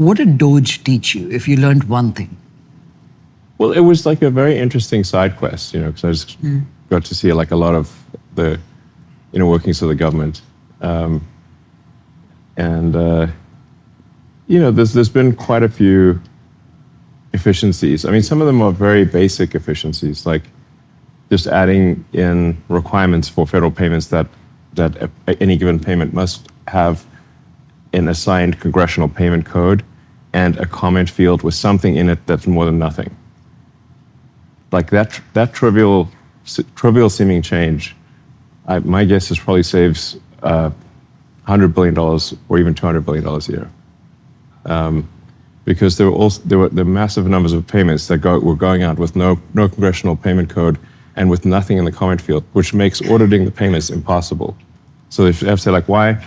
What did Doge teach you, if you learned one thing? Well, it was like a very interesting side quest, because I just got to see like a lot of the inner workings of the government. There's been quite a few efficiencies. I mean, some of them are very basic efficiencies, like just adding in requirements for federal payments that any given payment must have an assigned congressional payment code and a comment field with something in it that's more than nothing. Like that trivial seeming change, my guess is probably saves $100 billion or even $200 billion a year. Because there were massive numbers of payments that were going out with no congressional payment code and with nothing in the comment field, which makes auditing the payments impossible. So if you have to say, like, why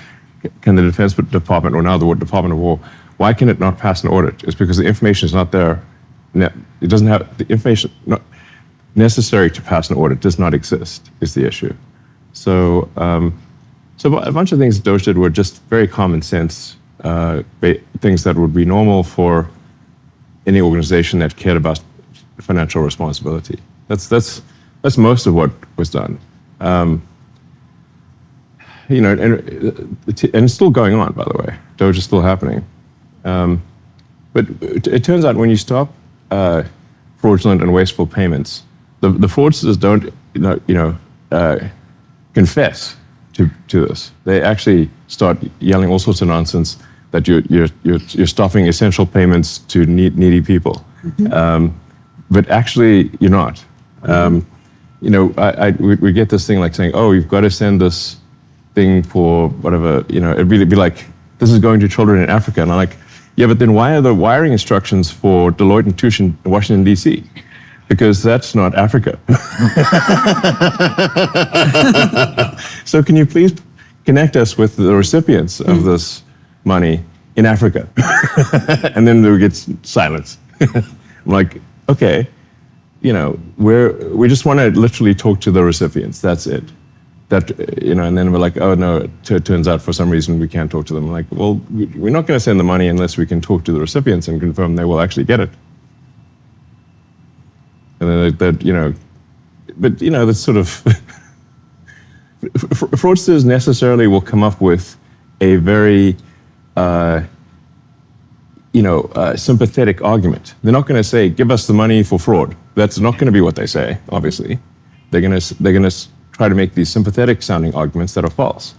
can the Defense Department or now the Department of War, why can it not pass an audit? It's because the information is not there. It doesn't have the information necessary to pass an audit does not exist, is the issue. So a bunch of things Doge did were just very common sense things that would be normal for any organization that cared about financial responsibility. That's most of what was done. And it's still going on, by the way. Doge is still happening. But it turns out when you stop fraudulent and wasteful payments, the fraudsters don't confess to this. They actually start yelling all sorts of nonsense that you're stopping essential payments to needy people. But actually, you're not. We get this thing like saying, oh, you've got to send this thing for whatever, it'd really be like, this is going to children in Africa. And I'm like, yeah, but then why are the wiring instructions for Deloitte and Touche in Washington, D.C.? Because that's not Africa. So can you please connect us with the recipients of this money in Africa? And then we get silence. I'm like, okay, we just want to literally talk to the recipients. That's it. And then we're like, oh no, it turns out for some reason we can't talk to them. I'm like, well, we're not going to send the money unless we can talk to the recipients and confirm they will actually get it. And then that's sort of fraudsters necessarily will come up with a very sympathetic argument. They're not going to say, give us the money for fraud. That's not going to be what they say, obviously. They're going to try to make these sympathetic sounding arguments that are false.